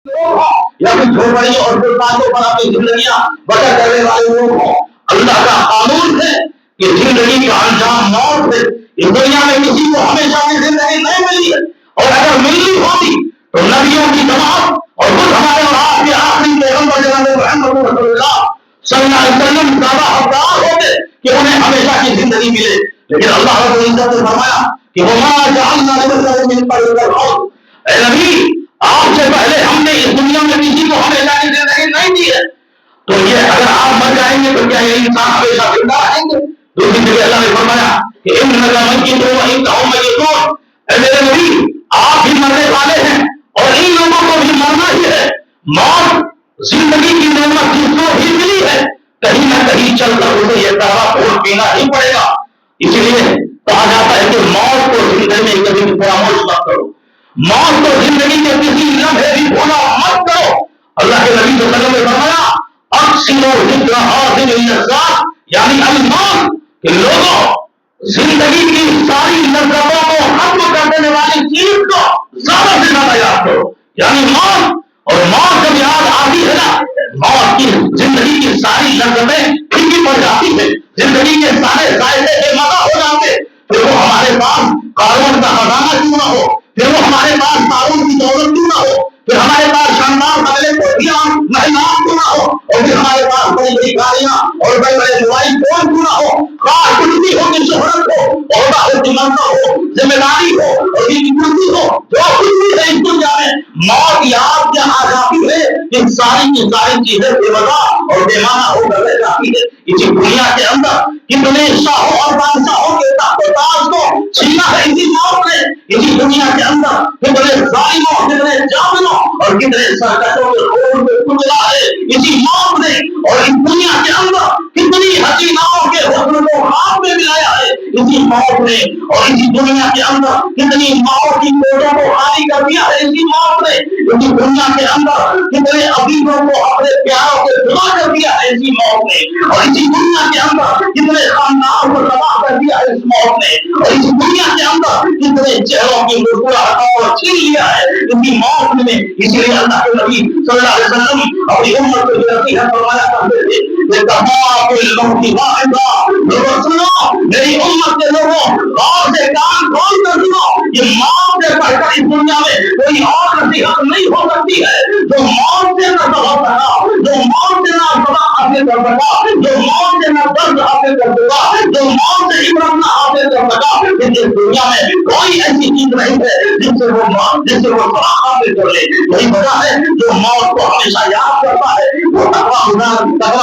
لوگ ہوں یا پھر جھوپڑیوں اور فٹپاتھوں پر اپنی زندگیاں بسر کرنے والے لوگ ہوں، اللہ کا قانون ہے کہ زندگی کا انجام موت ہے۔ اس دنیا میں کسی کو ہمیشہ کی زندگی نہیں ملی ہے، اور اگر ملی ہوتی تو نبیوں کی جماعت اور خود ہمارے اور آپ کے آخری پیغمبر جناب محمد رسول اللہ صلی اللہ علیہ وسلم زیادہ حقدار ہوتے کہ انہیں ہمیشہ کی زندگی ملے۔ لیکن اللہ رب العزت نے فرمایا کہ وما جعلنا لبشر من قبلک الخلد، اے نبی آپ سے پہلے ہم نے اس دنیا میں کسی کو ہمیشہ کی زندگی نہیں دی ہے، تو یہ اگر آپ مر جائیں گے تو کیا یہ انسان ہمیشہ زندہ رہیں گے؟ دوسری جگہ اللہ نے فرمایا کہ انک میت وانہم میتون، اے میرے نبی آپ بھی مرنے والے ہیں اور ان لوگوں کو بھی مرنا ہی ہے۔ موت زندگی کی نعمت جس کو بھی ملی ہے، کہیں نہ کہیں چل کر اسے یہ دعویٰ پھول پینا ہی پڑے گا۔ اس لیے کہا جاتا ہے کہ موت کو زندگی میں کبھی بھی فراموش مت کرو، موت کو زندگی کے کسی لمحے بھی بھولا مت کرو۔ اللہ کے نبی صلی اللہ علیہ وسلم نے فرمایا اکثروا ذکر حاضر اللذات، یعنی الموت، کہ لوگوں زندگی کی ساری لذتوں کو ختم کر دینے والی چیز کو زیادہ سے زیادہ یاد کرو، یعنی موت۔ اور موت جب یاد آتی ہے نا، موت کی زندگی کی ساری لذتیں پھیکی پڑ جاتی ہے، زندگی کے سارے ذائقے بے مزہ ہو جاتے، پھر وہ ہمارے پاس قارون کا خزانہ کیوں نہ ہو، پھر وہ ہمارے پاس قارون کی دولت کیوں نہ ہو، پھر ہمارے پاس شاندار بنگلے کوٹھیاں محلات کیوں نہ ہو، اور پھر ہمارے پاس بڑی بڑی گاڑیاں اور بڑے بڑے موبائل فون کیوں نہ ہو، خواہ کچھ بھی ہو، کہ شہرت ہو، عہدہ ہو، تمنا ہو، ذمہ داری ہو اور یہ کرسی ہو، جو کچھ بھی ہے اس دنیا میں، موت یاد کیا آ جاتی ہے، ان ساری کی ساری چیزیں بے وجہ اور بے معنی ہو کر رہ جاتی ہے۔ اسی دنیا کے اندر کتنے شاہوں اور بادشاہوں کے تخت و تاج کو چھینا ہے اسی موت نے، اسی دنیا کے اندر کتنے ظالموں، کتنے جابروں اور کتنے سرکشوں کے خون میں کچلا ہے اسی موت نے، اور اس دنیا کے اندر کتنی حسیناؤں کے حسن کو ہاتھ میں ملایا ہے اسی موت نے، اور اسی دنیا کے اندر کتنی ماؤں کی کوٹوں کو خالی کر دیا ہے اسی موت نے، اسی دنیا کے اندر کتنے عزیزوں کو اپنے پیاروں سے جدا کر دیا ہے اسی موت نے، اور اسی دنیا کے اندر کتنے خاندان کو تباہ کر دیا ہے اس موت نے، اور اسی دنیا کے اندر کتنے چہروں کی مسکراہٹوں کو چھین لیا ہے اسی موت نے۔ اسی لیے اللہ کے نبی صلی اللہ علیہ وسلم اپنی امت کو یہ نصیحت فرمایا کرتے تھے کہ تمام الموت واحدہ، لوگوں سنو میری امت کے لوگوں، غور سے کان کھول کر سنو، یہ موت سے بڑھ کر اس دنیا میں کوئی اور نصیحت نہیں ہو سکتی ہے۔ جو موت سے نہ سبق سکا، جو موت سے نہ سبق حاصل کر سکا، جو موت سے نہ درد حاصل کر سکا، جو موت سے عبرت نہ حاصل کر سکا، اس دنیا میں کوئی ایسی چیز نہیں ہے جس سے وہ سبق حاصل کر لے۔ یہی وجہ ہے جو موت کو ہمیشہ یاد کرتا ہے وہ تقویٰ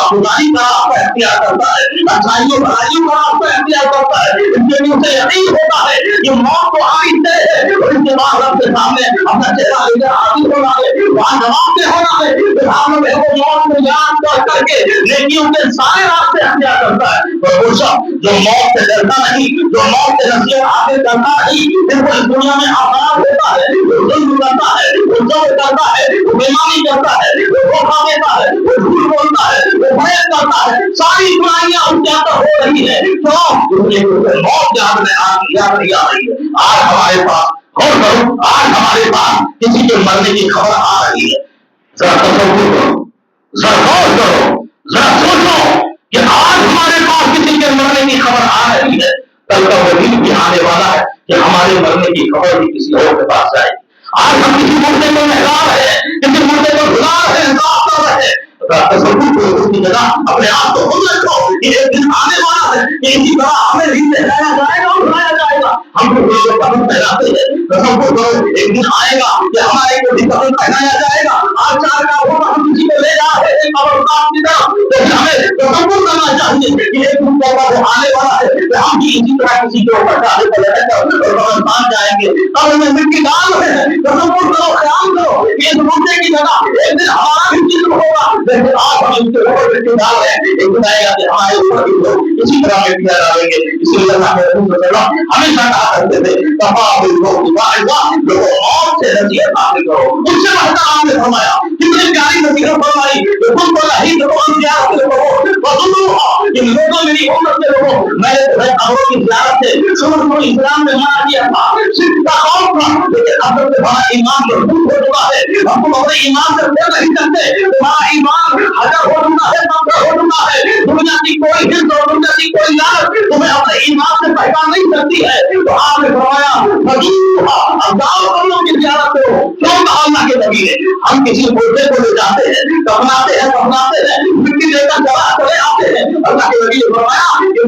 خدائی کا راستہ اختیار کرتا ہے، اچھائیوں بھلائیوں کا راستہ اختیار کرتا ہے، اس لیے اسے یقین ہوتا ہے کہ موت تو آئی طے ہے، اور اس کے بعد رب کے سامنے اپنا چہرہ لے کر حاضر ہونا ہے، وہاں جواب دہ ہونا ہے۔ پھر میں وہ موت کو یاد کر کے نیکیوں کے سارے راستے اختیار کرتا ہے۔ اور وہ شخص جو موت سے ڈرتا نہیں، جو موت سے نصیحت حاصل کرتا نہیں، پھر وہ اس دنیا میں آزاد ہوتا ہے، وہ ظلم کرتا ہے، وہ جور کرتا ہے، وہ بیماری کرتا ہے، وہ دھوکہ دیتا ہے، وہ جھوٹ بولتا ہے، وہ فریب کرتا ہے، ساری برائیاں اس کے اندر ہو رہی ہے۔ کیوں؟ اس لیے موت یاد نہیں آ رہی ہے۔ آج ہمارے پاس غور کرو، آج ہمارے پاس کسی کے مرنے کی خبر آ رہی ہے، ذرا تصور کرو، ذرا غور کرو، ذرا سوچو کہ آج ہمارے پاس کسی کے مرنے کی خبر آ رہی ہے، کل کا وہ دن بھی آنے والا ہے کہ ہمارے مرنے کی خبر بھی کسی اور کے پاس جائے۔ آج ہم کسی مردے کو نہلا رہے ہیں، کسی مردے کو بھلا رہے ہیں، صاف کر رہے ہیں، تصور کو اس کی جگہ اپنے آپ کو خود رکھو کہ ایک دن آنے والا ہے کہ اسی طرح ہمیں بھی نہلایا جائے گا اور بلایا جائے گا۔ ہم کو جو کفن پہناتے ہیں، تصور کرو ایک دن آئے گا کہ ہمارے کو بھی کفن پہنایا جائے گا۔ آج چار کا ہوگا ہم کسی کو لے جا رہے ہیں قبرستان کی طرف، تو ہمیں تصور کرنا چاہیے کہ ایک دن وہ آنے والا ہے کہ ہم بھی اسی طرح کسی کے اوپر چاہے کو لے کر اور قبرستان جائیں گے، قبر میں مٹی ڈال رہے ہیں۔ تصور کرو، خیال کرو کہ اس مردے کی جگہ ایک دن ہمارا بھی جسم ہوگا، لیکن آج ہم اس کے اوپر مٹی ڈال رہے ہیں، ایک دن آئے گا کہ ہمارے اوپر بھی لوگ اسی طرح مٹی ڈالیں گے۔ اسی لیے اللہ کے رسول صلی اللہ علیہ وسلم ہمیشہ کہا کرتے تھے تمام لوگوں کی واعظہ، لوگوں موت سے نصیحت حاصل کرو۔ اس سے بہتر آپ نے فرمایا، کتنی پیاری نصیحت فرمائی کہ تم کو نہیں تو ان کے آخر لوگوں ان لوگوں میری امت کے لوگوں میں قبروں کی زیارت سے شروع کو اسلام نے منع کیا تھا، صرف کا خوف تھا، لیکن اب سے بڑا ایمان پر دور ہو چکا ہے، ہم کو اپنے ایمان سے پھر نہیں کرتے، تمہارا ایمان حجر ہو چکا ہے، مقدر ہو چکا ہے، دنیا کی کوئی حص اور دنیا کی کوئی لالچ تمہیں اپنے ایمان سے بہکا نہیں سکتی ہے۔ تو آپ نے فرمایا اب دعوت کرنے کی زیارت کرو، کیوں کہا اللہ کے نبی نے؟ ہم کسی مردے کو لے جاتے ہیں، دفناتے ہیں، مٹی لے کر چلا چلے آتے ہیں، اللہ کے نبی نے فرمایا کہ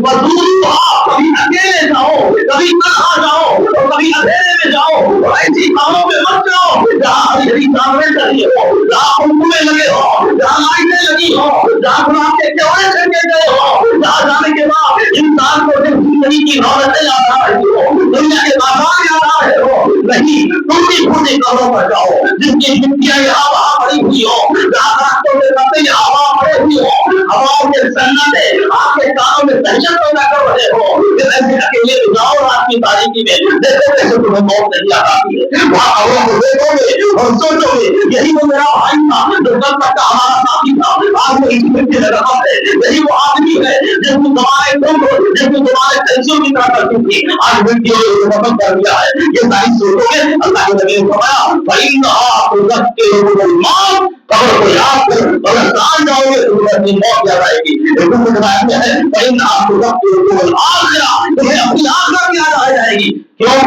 کبھی اکیلے جاؤ، کبھی تنہا جاؤ اور کبھی اندھیرے میں جاؤ، اور ایسی کاموں میں مت جاؤ جہاں ہری ہری چادریں ڈلی ہو، جہاں کنکمے لگے ہو، جہاں لائٹیں لگی ہو، جہاں گلاب کے کیوڑے چھڑکے گئے ہو، جہاں جانے کے بعد انسان کو صرف زندگی کی رونقیں یاد آ رہی ہو، دنیا کے بازار یاد آ رہے ہو، نہیں، ٹوٹی پھوٹی قبروں پر جاؤ جن کی مٹیاں یہاں وہاں پڑی ہوئی ہو، جہاں درختوں کے پتے یہاں وہاں پڑے ہوئے ہو، ہواؤں کے سناٹے آپ کے کانوں میں دہشت پیدا کر رہے ہو، پھر ایسے اکیلے جاؤ رات کی تاریکی میں، دیکھو کیسے تمہیں موت نہیں آ جاتی ہے، وہاں قبروں کو دیکھو گے اور سوچو گے یہی وہ میرا بھائی تھا جو کل تک کا ہمارا ساتھی تھا، آج وہ اسی مٹی میں رہا ہے، یہی وہ آدمی ہے جس کو تمہارے تم جس کو تمہارے کینسر کی طرح کرتی تھی، آج مٹی نے ختم کر دیا ہے، یہ ساری سوچو گے۔ اللہ کے نبی نے فرمایا فَإِنَّهَا تُذَكِّرُكُمُ الْمَوْتَ، قبر کو یاد کرو، اگر جان جاؤ گے تو تمہیں اپنی موت یاد آئے گی۔ ایک دوسرے روایت میں ہے فَإِنَّهَا تُذَكِّرُكُمُ الْآخِرَةَ، تمہیں اپنی آخرت یاد آ جائے گی۔ کیوں؟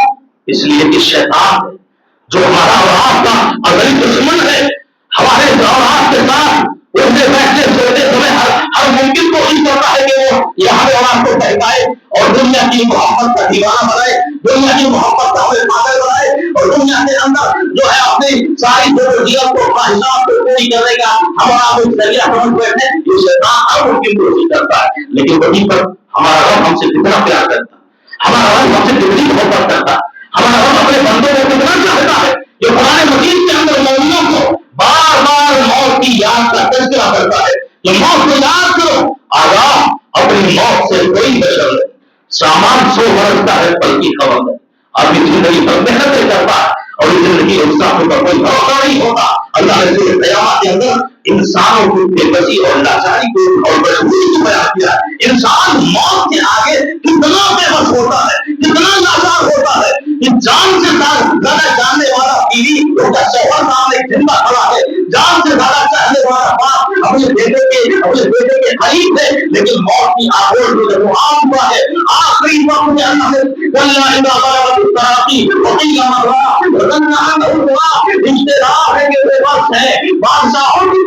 اس لیے کہ شیطان جو ہمارا اولاد کا ازلی دشمن ہے، ہمارے اولاد کے ساتھ اٹھتے بیٹھتے سوتے سمے ہر ممکن کوشش کرتا ہے کہ وہ ہمارے اولاد کو بہکائے اور دنیا کی محبت کا دیوانہ بنائے، دنیا کی محبت کا ہمیں پاگل بنائے، اور دنیا کے اندر جو ہے اپنی ساری ضروریات کو خواہشات کو پوری کرنے کا ہمارا کوئی ذریعہ سمجھ بیٹھے، یہ شیطان ہر ممکن کوشش کرتا ہے، لیکن وہیں پر ہمارا رب ہم سے کتنا پیار کرتا ہے، ہمارا رب ہم سے کتنی محبت کرتا ہے، ہمارا رب اپنے بندوں کو کتنا چاہتا ہے کہ قرآن مجید کے اندر مومنوں کو بار بار موت کی یاد کا تذکرہ کرتا ہے کہ موت کو یاد کرو، آگاہ اپنی موت سے کوئی بشر نہیں، سامان 100 برس کا ہے پل کی خبر ہے، ابھی زندگی پر محنتیں کرتا ہے اور اس زندگی انسانوں کا کوئی بھروسہ نہیں ہوتا۔ اللہ نے صرف قیامت کے اندر انسانوں کی بے بسی اور لاچاری کو اور مجبوری کو بیان کیا ہے۔ انسان موت کے آگے کتنا بے بس ہوتا ہے، کتنا لاچار ہوتا ہے کہ جان سے زیادہ جاننے والا بیوی اس کا شوہر سامنے زندہ کھڑا ہے، جان سے زیادہ چاہنے والا باپ اپنے بیٹے کے قریب ہے، لیکن موت کی آگوش میں جب وہ آ چکا ہے، آخری وقت میں اللہ نے کلا اذا بلغت التراقی وقیل من راق وظن انه الفراق، رشتے دار ہے کہ بے بس ہے، بادشاہوں کی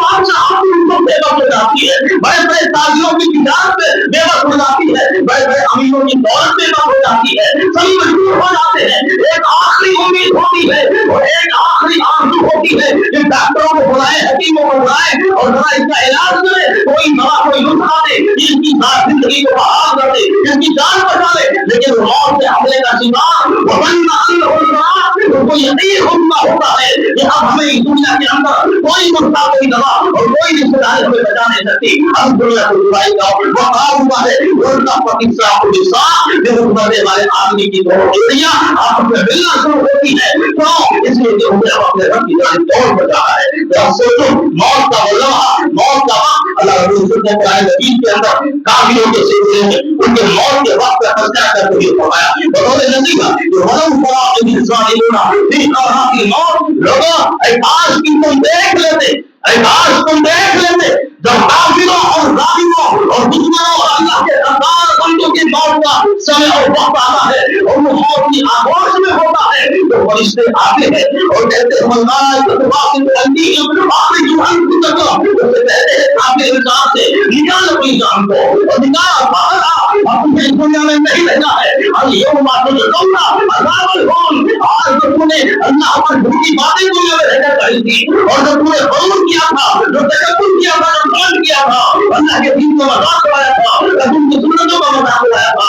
ان کو بے بس ہو جاتی ہے، بڑے بڑے تاجروں کی تجارت میں بے بس ہو جاتی ہے، بڑے بڑے امیروں کی دولت بے بس ہو جاتی ہے، سبھی مجبور ہو جاتے ہیں، ایک آخری امید ہوتی ہے اور ایک آخری آرزو ہوتی ہے کہ ڈاکٹروں کو بلائے، حکیموں کو بلائے اور ذرا اس کا علاج کرے، کوئی دوا کوئی نسخہ دے، اس کی زندگی کو بحال کر دے، اس کی جان بچا لے، لیکن موت سے حملے کا شکار وظن انه الفراق، ان کو یقین ہوتا ہے کہ اب ہمیں اس دنیا کے اندر کوئی نسخہ کوئی دوا اور کوئی رشتہ داری ہمیں بچا نہیں سکتی، ہم دنیا کو برائی کا وقار ہوا ہے، ان کا پاکستان کو نصاب جو مرنے والے آدمی کی دو ایڑیاں آپ میں ملنا شروع ہوتی ہے، کیوں؟ اس لیے کہ ہمیں اپنے رب کی جانب دوڑ بچا ہے۔ تو سوچو موت کا وہ لمحہ، موت کا وقت، اللہ رب العزت نے قرآن مجید کے اندر کافروں کے سلسلے میں ان کے موت کے وقت کا تذکرہ کرتے ہوئے فرمایا بطور نصیحت کہ ولو تری اذ الظالمون فی غمرات الموت، لوگوں اے کاش کی تم دیکھ لیتے، اے کاش تم دیکھ لیتے جب کافروں اور ظالموں اور دشمنوں اور اللہ کے غدار بندوں کی موت کا سمے اور وقت آتا ہے اور وہ موت کی آغوش میں ہوتا ہے تو فرشتے آتے ہیں اور کہتے ہیں ملائکۃ باسط ایدیہم اخرجوا انفسکم، اسے کہتے ہیں کافر انسان سے نکال اپنی جان کو اور نکال باہر آ، اب تمہیں اس دنیا میں نہیں رہنا ہے، الیوم تجزون عذاب الہون، آج جو تم نے اللہ پر جھوٹی باتیں دنیا میں رہ کر کہی تھی اور جو تم نے غرور کیا تھا، جو تکبر کیا تھا، جو ظلم کیا تھا، اللہ کے دین کو مذاق اڑایا تھا، رسول کی سنتوں کا مذاق اڑایا تھا،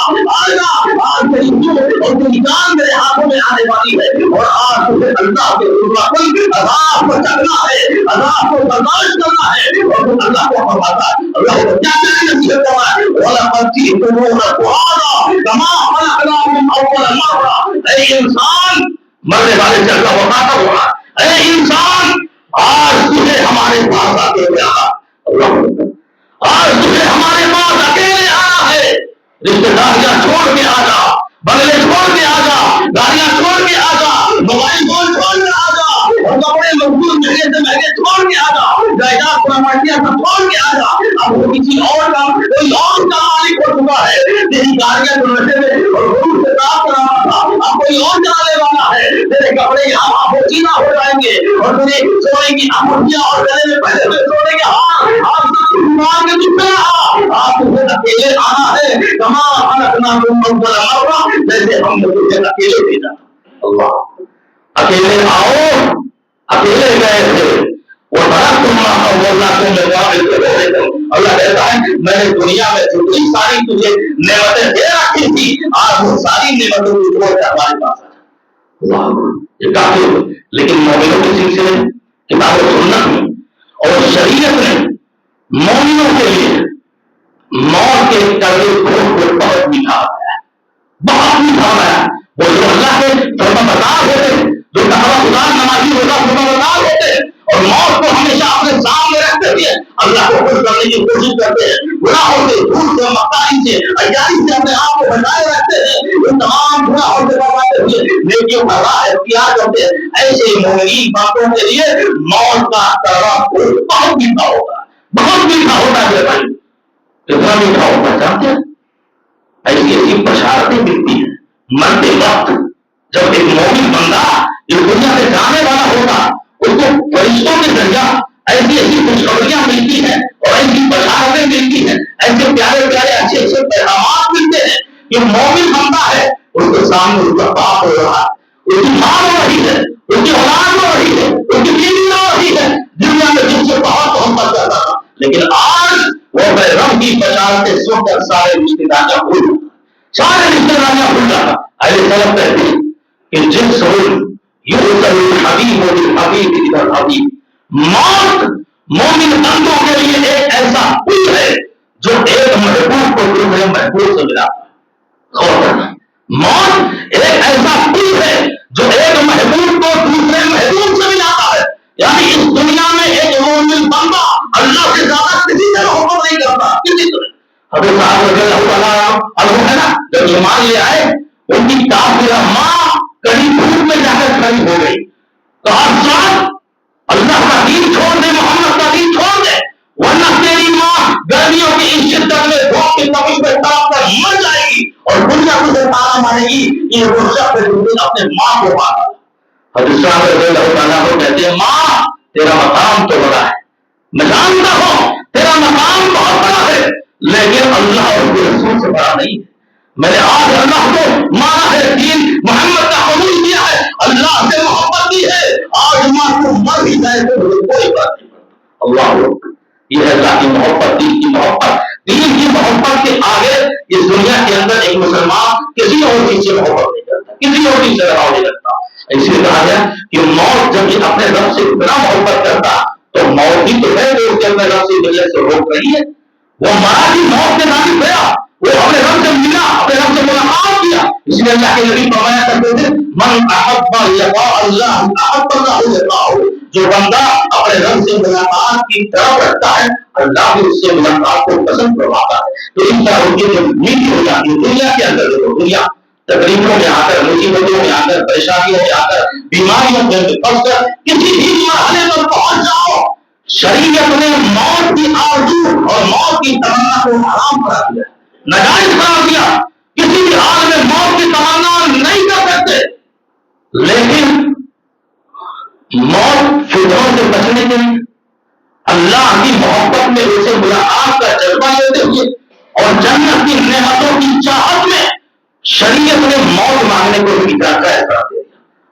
آج تیری روح اور تیری جان میرے ہاتھوں میں آنے والی ہے اور آج تمہیں اللہ کے حکم عذاب کو چکنا ہے، عذاب کو برداشت کرنا ہے اور تم اللہ کو فرماتا ہے، اللہ کو کیا کہنے نصیحت کرنا ہے وَلَقَدْ جِئْتُمُونَا فُرَادَىٰ كَمَا خَلَقْنَاكُمْ أَوَّلَ مَرَّةٍ، اے انسان، مرنے والے سے اللہ بتاتا ہوا، اے انسان آج تجھے ہمارے پاس آتے ہوئے آنا، آج تجھے ہمارے پاس اکیلے آنا ہے، رشتے داریاں چھوڑ کے آ جا، بنگلے چھوڑ کے آ جا، گاڑیاں چھوڑ کے آ جا، موبائل فون چھوڑ کے آ جا، اور کپڑے مضبوط مہنگے سے مہنگے چھوڑ کے آ جا، جائیداد پراپرٹیاں سب چھوڑ کے آ جا. اب وہ کسی اور کا کوئی اور کا مالک ہو چکا ہے. تیری گاڑیاں جو رہتے تھے اور خود سے صاف کرانا تھا، اب کوئی اور چلانے والا ہے. تیرے کپڑے یہاں آبوچینا ہو جائیں گے اور تیرے سونے کی آنکھیاں اور گلے میں پہلے ہوئے سونے کے ہار آپ سب ایمان کے دکھ رہا. آپ تمہیں اکیلے آنا ہے، کما خلقنا تم اول مرہ، جیسے ہم نے تجھے اکیلے بھیجا. اللہ اکیلے آؤ، اکیلے گئے تھے. وہ بڑا تم اللہ کہتا ہے میں نے دنیا میں جتنی ساری تجھے نعمتیں دے رکھی تھی، آج وہ ساری نعمتوں کی چھوڑ کر ہمارے پاس ہے. یہ کافی ہو. لیکن مومنوں کے سلسلے میں کتاب و سنت میں اور شریعت نے مومنوں کے لیے موت کے کڑوے دھوپ کو بہت میٹھا ہے، بہت میٹھا ہے. وہ جو اللہ کے فرما بردار ہوتے، جو تقویٰ گزار نمازی ہوتا فرما بردار ہوتے اور موت کو ہمیشہ اپنے سامنے رکھتے ہوئے اللہ کو خوش کرنے کی کوشش کرتے ہیں، گناہوں سے، جھوٹ سے، مکاری سے، عیاری سے اپنے آپ کو بچائے رکھتے ہیں، ان تمام گناہوں سے بچاتے ہوئے نیکیوں کا راہ اختیار کرتے ہیں. ایسے مومنین باتوں کے لیے موت کا کڑوا بہت میٹھا ہوتا ہے، بہت میٹھا ہوتا ہے بھائی. کتنا میٹھا ہوتا چاہتے ہیں؟ ایسی ایسی بشارتیں ملتی ہیں مرتے وقت. جب ایک مومن بندہ اس دنیا سے جانے والا ہوگا، اس کو فرشتوں کے ذریعہ ایسی ایسی خوشخبریاں ملتی ہیں اور ایسی بشارتیں ملتی ہیں، ایسے پیارے پیارے اچھے اچھے پیغامات ملتے ہیں کہ مومن بندہ ہے، اس کے سامنے اس کا باپ ہو رہا ہے، اس کی ماں ہو رہی ہے، اس کی اولاد ہو رہی ہے، اس کی بیوی ہو رہی ہے. دنیا میں جن سے بہت محبت کرتا تھا، لیکن آج وہ رب کی بشارتیں سن کر سارے رشتے داریاں بھول جاتا، سارے رشتے داریاں بھول جاتا. اہل سلف کہتے ہیں کہ جس حبیب ادھر حبیب، موت مومن بندوں کے لیے ایک ایسا پل ہے جو ایک محبوب کو دوسرے محبوب سے ملا. غور کرنا، موت ایک ایسا پل ہے جو ایک محبوب کو دوسرے محبوب سے ملاتا ہے. یعنی اس دنیا میں ایک مومن بندہ اللہ سے زیادہ کسی سے محبت نہیں کرتا، کسی سے. حضرت صاحب رضی اللہ تعالیٰ عنہ ہے نا، جب ایمان لے آئے ان کی کافرہ ماں کہیں دھوپ میں جا کر کھڑی ہو گئی. کہا اللہ کا دین چھوڑ دے، محمد کا دین چھوڑ دے، ورنہ تیری ماں گرمیوں کی اس شدت میں دھوپ کی تپش میں تڑپ کر مر جائے گی اور دنیا تجھے تانا مارے گی. یہ وہ شخص ہے جو اپنے ماں کو مارا. حضرت صاحب رضی اللہ تعالیٰ عنہ کہتے ہیں ماں تیرا مقام تو بڑا ہے، میں جانتا ہوں تیرا مقام بہت بڑا ہے، لیکن اللہ اور اس کے رسول سے بڑا نہیں ہے. میں نے آج اللہ کو مانا ہے، دین محمد کا قبول کیا ہے، اللہ سے محبت کی ہے. آج ماں کو مر بھی جائے تو کوئی بات نہیں. اللہ یہ ہے اللہ کی محبت، دین کی محبت. دین کی محبت کے آگے اس دنیا کے اندر ایک مسلمان کسی اور چیز سے محبت نہیں کرتا، کسی اور چیز سے لگاؤ نہیں رکھتا. اس لیے کہا گیا کہ موت جب یہ اپنے رب سے اتنا محبت کرتا تو موت ہی تو ہے جو اس کے اپنے رب سے ملنے سے روک رہی ہے. وہ مرا بھی موت کے نام گیا، وہ اپنے رب سے ملا، اپنے رب سے ملاقات کیا. اس لیے اللہ کے نبی فرمایا کرتے تھے من احب لقاء اللہ احب اللہ لقاءہ. جو بندہ اپنے رب سے ملاقات کی طرف رکھتا ہے اللہ بھی اس سے ملاقات کو پسند کرواتا ہے. تو ان طرح ان کی جو نیتی ہو جاتی ہے دنیا کے اندر، دنیا تکلیفوں میں آ کر، مصیبتوں میں آ کر، پریشانیوں میں آ کر، بیماریوں میں پھنس کر کسی بھی مرحلے پر پہنچ جاؤ، شریعت نے موت کی آرزو اور موت کی تمنا کو حرام کرا دیا، ناجائز قرار دیا. کسی بھی حال میں موت کی تمنا نہیں کر سکتے. لیکن موت فتنوں سے بچنے کے لیے اللہ کی محبت میں اسے ملاقات کا جذبہ لیتے ہوئے اور جنت کی نعمتوں کی چاہت میں شریعت نے موت مانگنے کو بھی قرار دیا.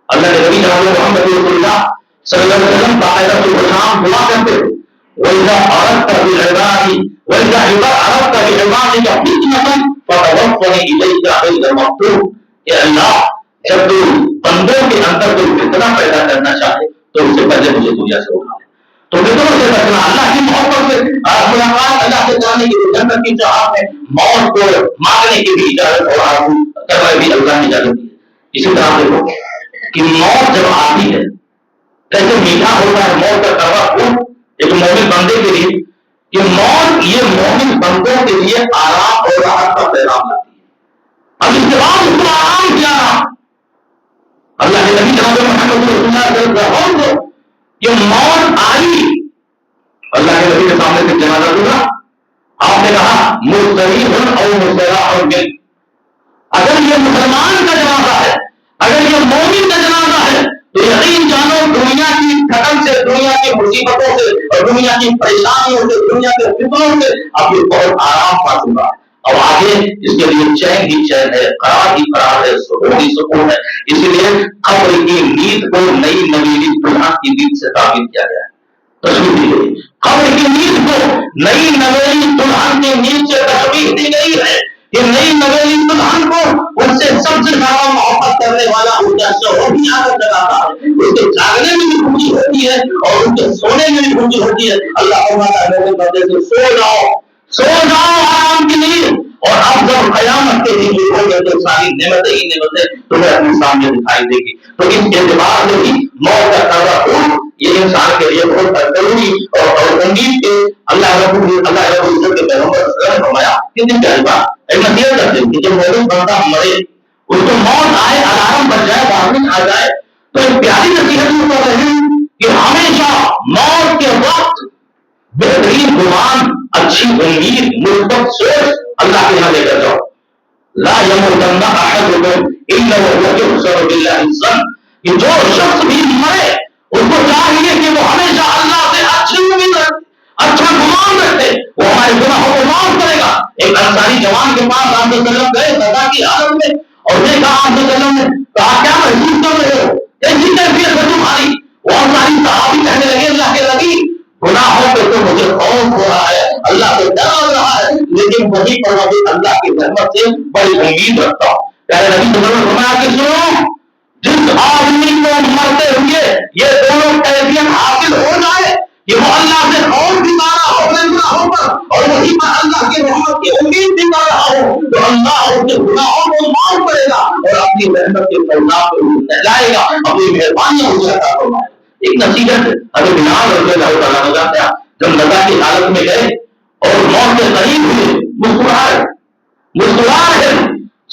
اللہ کے نبی جناب محمد رسول اللہ صلی اللہ علیہ وسلم باقاعدہ صبح شام دعا کرتے تھے وَإِذَا أَرَدْتَ بِعِبَادِي وَإِذَا أَرَدْتَ بِعِبَادِكَ فِتْنَةً فَتَوَفَّنِي إِلَيْكَ غَيْرَ مَفْتُونٍ. کہ اللہ جب تو بندوں کے اندر کوئی فتنہ پیدا کرنا چاہے تو اس سے پہلے مجھے دنیا سے اٹھا لے. تو فتنوں سے بچنا، اللہ کی محبت سے ملاقات اللہ سے جانے کی جنت کی چاہت میں موت کو مانگنے کی بھی اجازت اور آرزو کرنا بھی اللہ نے اجازت دی. اسی طرح دیکھو کہ موت جب آتی ہے کیسے میٹھا ہوتا ہے موت کا کڑوا خون ایک مومن بندے کے لیے کہ موت یہ مومن بندوں کے لیے آرام اور راحت کا پیغام لاتی ہے. اب اس کے بعد اس کو آرام کیا اللہ کے نبی جناب محمد رسول اللہ صلی اللہ علیہ وسلم کو یہ موت آئی. اللہ کے نبی کے سامنے سے جنازہ گزرا. آپ نے کہا مستریح اور مستراح بل، اگر یہ مسلمان کا جنازہ ہے، اگر یہ مومن کا جنازہ ہے تو یقین جانو دنیا کی تھکن سے، دنیا کی مصیبتوں سے اور دنیا کی پریشانیوں سے، دنیا کے فتنوں سے اب یہ بہت آرام پا چکا. اب آگے اس کے لیے چین ہی چین ہے، قرار ہی قرار ہے، سکون ہی سکون ہے. اسی لیے قبر کی نیند کو نئی نویلی دلہن کی نیند سے تعبیر کیا گیا ہے. تشبیہ دی گئی قبر کی نیند کو نئی نویلی دلہن کی نیند سے تشبیہ دی گئی ہے کہ نئی نویلی دلہن کو ان سے سب سے زیادہ محبت کرنے والا ان کا شوہر بھی آگر جگاتا ہے. اس کے جاگنے میں بھی خوشی ہوتی ہے اور ان کے سونے میں بھی خوشی ہوتی ہے. اللہ فرماتا ہے سو جاؤ، سو جاؤ آرام کی نیند. اور اب جب قیامت کے دن اٹھو گے تو ساری نعمتیں ہی نعمتیں تمہیں اپنے سامنے دکھائی دے گی. تو اس اعتبار سے بھی موت کا قرار یہ انسان کے لیے بہت ضروری اور امید کے اللہ رب العزت کے پیغمبر نے فرمایا کتنی پیاری بات ایک نصیحت کرتے ہیں کہ جب مومن بندہ مرے، اس کو موت آئے، الارم بج جائے، وارننگ آ جائے، تو ایک پیاری نصیحت یہ کر رہے ہیں کہ ہمیشہ موت کے وقت بہترین گمان، اچھی امید، مثبت سوچ اللہ کے یہاں لے کر جاؤ. لا يموتن احدكم الا وهو يحسن بالله الظن، کہ جو شخص بھی مرے اس کو چاہیے کہ وہ ہمیشہ اللہ سے اچھی امید رکھے، اچھا گمان رکھے، وہ ہمارے گناہوں کو معاف کرے گا. ایک انصاری جوان کے پاس آپ صلی اللہ علیہ وسلم گئے سزا کی حالت میں اور دیکھا آپ صلی اللہ علیہ وسلم نے کہا کیا محسوس کر رہے ہو، کیسی کیفیت ہے تمہاری؟ وہ انصاری صحابی کہنے لگے اللہ کے نبی گناہوں پہ تو مجھے خوف ہو رہا ہے، اللہ سے ڈر لگ رہا ہے، لیکن وہی پر مجھے اللہ کی رحمت سے بڑی امید رکھتا ہوں. پیارے نبی صلی اللہ علیہ وسلم فرمایا کہ سنو، جس آدمی کو مرتے ہوئے یہ دونوں کیفیت حاصل ہو جائے کہ وہ اللہ سے خوف بھی پا رہا ہو اپنے گناہوں پر اور وہی پر اللہ کی رحمت کی امید بھی پا رہا ہو، تو اللہ اس کے گناہوں کو معاف کرے گا اور اپنی رحمت کے فیضان کو پھیلائے گا، اپنی مہربانیاں اسے عطا فرمائے گا. ایک نصیحت ابھی بلال رضی اللہ تعالیٰ عنہ کیا جب نزا کی حالت میں گئے اور موت کے قریب ہوئے، مسکرا رہے.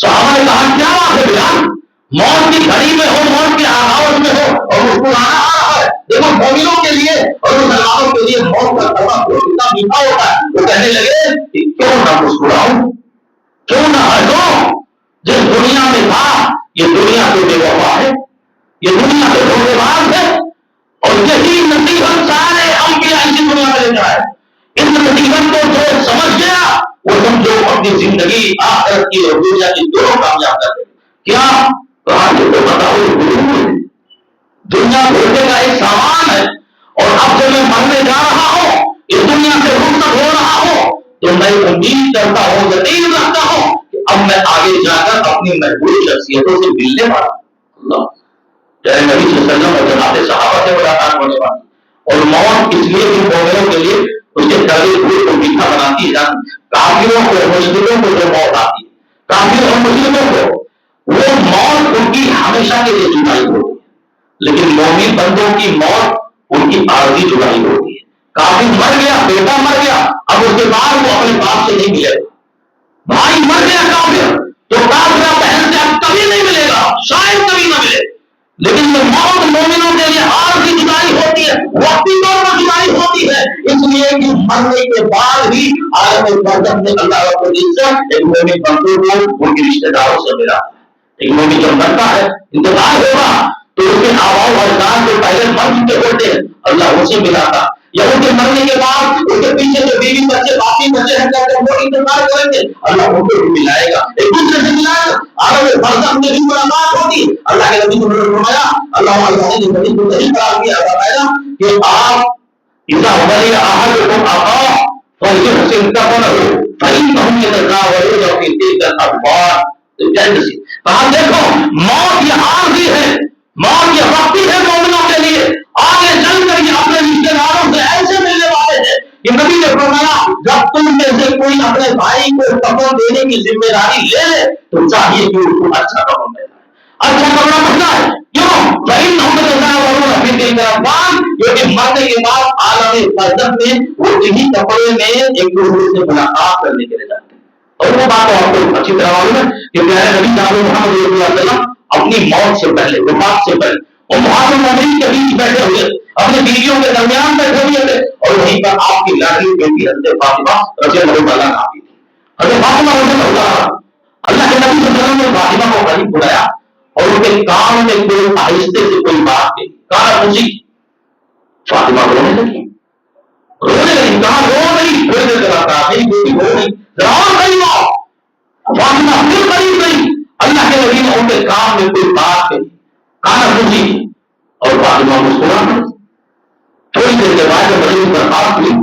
صحابہ نے کہا کیا بات ہے بلال، موت کی گھڑی میں ہو، موت کے آغاز میں ہو اور مسکرانا آ رہا ہے. دیکھو مومنوں کے لیے اور مسلمانوں کے لیے موت کا سبب کتنا میٹھا ہوتا ہے. وہ کہنے لگے کہ کیوں نہ مسکراؤں، کیوں نہ ہنسوں، جس دنیا میں تھا یہ دنیا تو بے وفا ہے، یہ دنیا تو دھوکے باز ہے، اور یہی نصیحت سارے انبیاء اسی دنیا میں لے جائے. اس نصیحت کو جو سمجھ گیا وہ سمجھو اپنی زندگی آخرت کی اور دنیا کی دونوں کامیاب کر دے. کیا کہا کہ تو بتاؤ، دنیا بھولنے کا ایک سامان ہے اور اب جب میں مرنے جا رہا ہوں، اس دنیا سے رخصت ہو رہا ہوں، تو میں امید کرتا ہوں، یقین رکھتا ہوں کہ اب میں آگے جا کر اپنی محبوب شخصیتوں سے ملنے والا ہوں. جیسے نبی صلی اللہ علیہ وسلم اور جناب صحابہ سے ملاقات ہونے والی. اور موت اس لیے بھی مومنوں کے لیے اس کے درد کو میٹھا بناتی ہے. کافروں کو، مشرکوں کو جو موت آتی ہے، کافروں اور مشرکوں کو وہ موت ان کی ہمیشہ کے لیے جدائی ہوتی ہے، لیکن مومن بندوں کی موت ان کی عارضی جدائی ہوتی ہے. کافر مر گیا، بیٹا مر گیا، اب اس کے بعد وہ اپنے باپ سے نہیں ملے گا. بھائی مر گیا کافر تو کافرہ بہن سے اب کبھی نہیں ملے گا، شاید کبھی نہ ملے. لیکن یہ موت مومنوں کے لیے عارضی جدائی ہوتی ہے، وقتی طور پر جدائی ہوتی ہے، اس لیے کہ مرنے کے بعد ہی عالم برزخ میں اللہ رب العزت ایک مومن بندوں کو ان کے رشتہ داروں سے ملا. ایک مومن جب مرتا ہے انتقال ہوگا تو اس کے آباء و اجداد جو پہلے مر چکے ہوتے ہیں اللہ ان سے ملاتا، یا ان کے مرنے کے بعد اس کے پیچھے جو بیوی بچے باقی بچے ہیں جب وہ انتقال کریں گے اللہ ان کو بھی ملائے گا، ایک دوسرے سے ملائے گا. عالم برزخ میں بھی ملاقات ہوگی. اللہ کے نبی نے فرمایا، اللہ علیہ نے نبی کو نہیں قرار دیا، فرمایا کہ آپ اذا ولی احدکم اخاه فليحسن دفنه فانهم يتداولون في تلك الادوار. کہا دیکھو موت یہ عارضی ہے، موت یہ وقتی ہے مومنوں کے لیے، آگے چل کر یہ اپنے رشتے داروں سے ایسے ملنے والے ہیں کہ نبی نے فرمایا جب تم میں سے کوئی اپنے بھائی کو کفن دینے کی ذمہ داری لے لے تو چاہیے کہ اس کو اچھا کفن دینا ہے، اچھا کپڑا پہننا ہے، کیوں؟ بھائی محمد کیونکہ مرنے کے بعد عالم برزخ میں وہ انہی کپڑے میں ایک دوسرے سے ملاقات کرنے کے لیے جاتے ہیں. اور وہ بات آپ کو اچھی طرح معلوم ہے کہ پیارے نبی جناب محمد صلی اللہ علیہ وسلم اپنی موت سے پہلے، وفات سے پہلے، وہ محمد مومنین کے بیچ بیٹھے ہوئے، اپنے بیویوں کے درمیان بیٹھے ہوئے تھے، اور وہیں پر آپ کی لاڈلی بیٹی حضرت فاطمہ رضی اللہ عنہا آتی تھی. حضرت فاطمہ رضی اللہ عنہا، اللہ کے نبی صلی اللہ علیہ وسلم نے فاطمہ کو قریب بلایا اور ان کے کان میں کوئی آہستے سے کوئی بات کہی. کہا خوشی. فاطمہ رونے لگی، کہاں رو رہی، تھوڑی دیر کے بعد میری بیٹی رو رہی، ذرا اور قریب آؤ. فاطمہ پھر قریب گئی، اللہ کے نبی نے ان کے کان میں کوئی بات کہی. کہا خوشی، اور فاطمہ مسکرا پڑی. تھوڑی دیر کے بعد جب بڑی برخاست ہوئی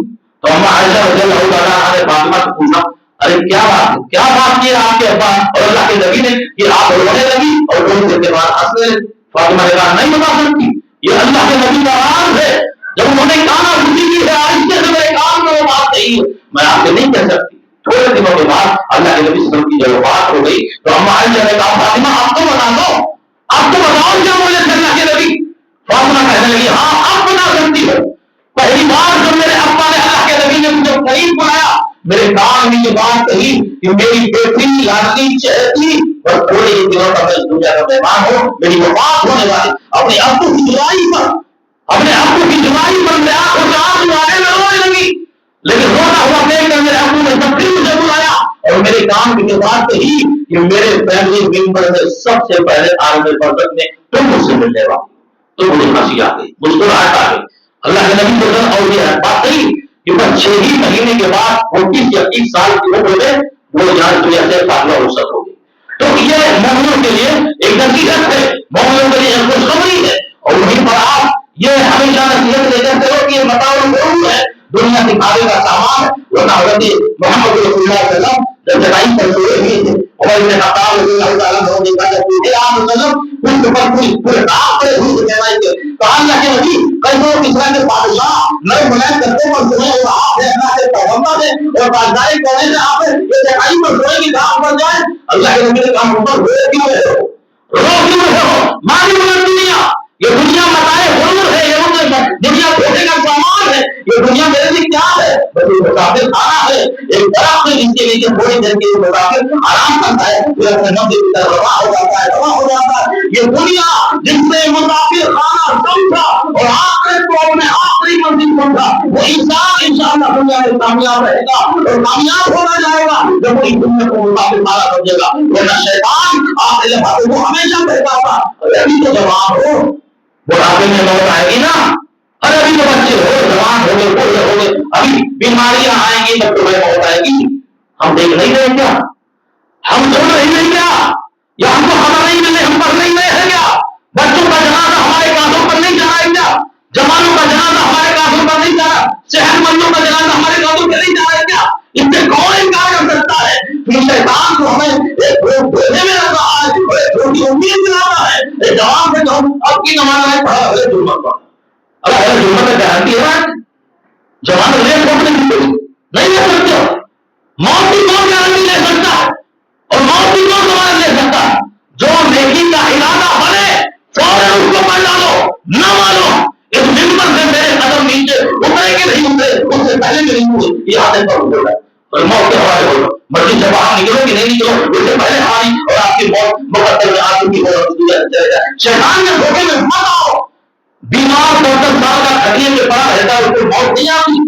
تو اما عائشہ رضی اللہ عنہا نے فاطمہ سے پوچھا، ارے کیا بات ہے، کیا بات کی آپ کے ابا اور اللہ کے نبی نے کہ آپ رونے لگی اور تھوڑی دیر کے بعد ہنس رہے؟ فاطمہ نے کہا نہیں بتا سکتی، یہ اللہ کے نبی کا راز ہے. جب انہوں نے کانا خوشی کی ہے آہستہ سے میرے کان میں وہ بات کہی ہے، میں آپ سے نہیں کہہ سکتی. تھوڑے دنوں کے بعد اللہ کے نبی صلی اللہ علیہ وسلم کی جب وفات ہو گئی تو اما عائشہ نے کہا فاطمہ آپ تو بتا دو، آپ تو بتاؤ کیا بولے تھے اللہ کے نبی؟ فاطمہ کہنے لگی ہاں آپ بتا سکتی ہو. پہلی بار جب میرے ابا نے اللہ کے نبی نے مجھے قریب بلایا، میرے کان میں یہ بات کہی کہ میری بیٹی لاڈلی چہتی اور تھوڑے ہی دنوں تک میں دنیا کا مہمان ہوں، میری وفات ہونے والی. اپنے ابو کی جدائی پر، اپنے ابو کی جدائی پر میں آنکھوں سے آنسو آنے میں رونے لگی. لیکن رونا ہوا دیکھ کر میرے ابو نے جب پھر مجھے بلایا اور میرے کان میں یہ بات کہی کہ میرے فیملی ممبر میں سب سے پہلے عالم برزخ میں تم مجھ سے ملنے والی، تو مجھے ہنسی آ گئی، مسکراہٹ آ گئی. اللہ کے نبی صلی اللہ علیہ وسلم اور یہ بات نہیں کہ بس 6 ہی مہینے کے بعد 29 یا 30 سال کی عمر میں وہ جان دنیا سے فاصلہ رخصت ہو گئی. تو یہ مومنوں کے لیے ایک نصیحت ہے، مومنوں کے لیے ایک خوشخبری ہے. اور وہیں پر آپ یہ ہمیشہ نصیحت لے کر کرو کہ یہ متاع ضرور ہے، دنیا دکھاوے کا سامان ہے. ورنہ حضرت محمد رسول اللہ صلی اللہ علیہ وسلم جب چٹائی پر سوئے ہوئے تھے، عمر بن خطاب رضی اللہ تعالیٰ عنہ نے کہا کہ آپ وسلم اس پر پورے رات پڑے ہوئے چٹائی کے. کہا اللہ کے نبی کئی اسرائیل کے بادشاہ نئے بلند کرتے پر سنے اور آپ نے اللہ کے پیغمبر ہے اور بادشاہی کرنے سے آپ یہ چٹائی پر سوئے کی دعوت پڑ جائے. اللہ کے نبی نے کہا اوپر روئے کیوں ہے، رو کیوں ہے؟ مالی بلند دنیا، یہ دنیا متاع غرور ہے، یہ دنیا دھوکے کا سامان ہے، یہ دنیا میرے لیے کیا ہے؟ بس یہ مسافر خانہ ہے، ایک درخت ہے جس کے لیے تھوڑی دیر کے لیے مسافر آرام کرتا ہے، پھر اپنے نفس کی طرف رواں ہو جاتا ہے، رواں ہو جاتا ہے. یہ دنیا جس نے مسافر خانہ سمجھا اور آخرت کو اپنے آخری منزل سمجھا، وہ انسان انشاءاللہ دنیا میں کامیاب رہے گا اور کامیاب ہونا جائے گا جب وہ اس دنیا کو مسافر خانہ سمجھے گا. ورنہ شیطان آخری لمحات کو ہمیشہ کہتا تھا ابھی تو جواب ہو، بڑھاپے میں موت آئے گی نا، ارے ابھی تو بچے ہو، جوان ہو گئے، بوڑھے ہو گئے، ابھی بیماریاں آئیں گی تب تمہیں موت آئے گی. ہم دیکھ نہیں رہے کیا؟ ہم سن رہے ہیں کیا؟ یا ہم کو خبر نہیں ملے، ہم پڑھ نہیں رہے ہیں کیا؟ بچوں کا جنازہ ہمارے کاندھوں پر نہیں جا رہا ہے کیا؟ جوانوں کا جنازہ ہمارے کاندھوں پر نہیں جا رہا، صحت مندوں کا جنازہ ہمارے کاندھوں پر نہیں جا رہا ہے کیا؟ اس سے کون انکار کر سکتا ہے کہ شیطان کو ہمیں ایک بھوجے میں رکھ رہا ہے اور ایک چھوٹی امید دلا رہا ہے. ایک جوان سے کہوں اب کی نماز میں پڑھا ہے جمعہ پڑھا، اگر جمعہ میں گارنٹی ہے جوان لے ٹوٹنے کی نہیں لے سکتے ہو. موت کی کون گارنٹی لے سکتا ہے اور موت کی کون ضمانت لے سکتا ہے؟ جو نیکی کا ارادہ بنے فوراً اس کو پڑھ ڈالو. نہ مانو اس ممبر سے میرے قدم نیچے اترے کہ نہیں اترے اس سے پہلے میری موت یہ آدمی پر اتر ہے اور موت کے حوالے ہو. مرضی سے باہر نکلو کہ نہیں نکلو اس سے پہلے ہماری اور آپ کی موت مقدر میں آ چکی ہو. شیطان کے دھوکے میں مت آؤ. بیمار 70 سال کا کھٹیے میں پڑا رہتا ہے، اس کو موت نہیں آتی،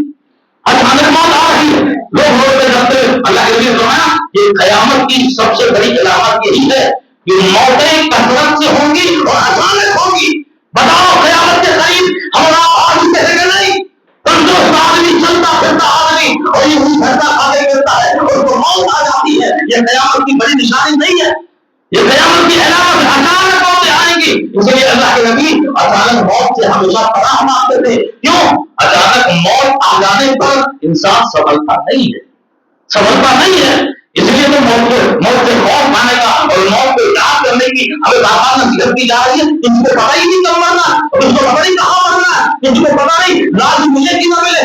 اچانک موت آ رہی ہے. لوگ روتے رہتے. اللہ کے نبی نے فرمایا کہ قیامت کی سب سے بڑی علامت یہی ہے کہ موتیں کثرت سے ہوں گی اور اچانک ہوں گی. بتاؤ قیامت کے قریب ہمارا آج کہے گا نہیں، تندرست آدمی چلتا پھرتا آدمی اور یہ گھرتا کھاتے پھرتا ہے اور اس کو موت آ جاتی ہے. یہ قیامت کی بڑی نشانی نہیں ہے، یہ قیامت کی علامت اچانک موتیں آئیں گی. اس لیے اللہ کے نبی اچانک موت سے ہمیشہ پناہ مانگتے تھے. کیوں؟ اچانک موت آ جانے پر انسان سنبھلتا نہیں ہے، سنبھلتا نہیں ہے. اس لیے تو موت سے خوف کھانے کا اور موت کو یاد کرنے کی ہمیں بار نصیحت کی جا رہی ہے. کسی کو پتہ ہی نہیں کب مرنا اور اس کو پتہ نہیں کہاں مرنا ہے، کسی کو پتہ نہیں لاش ملے کہ نہ ملے.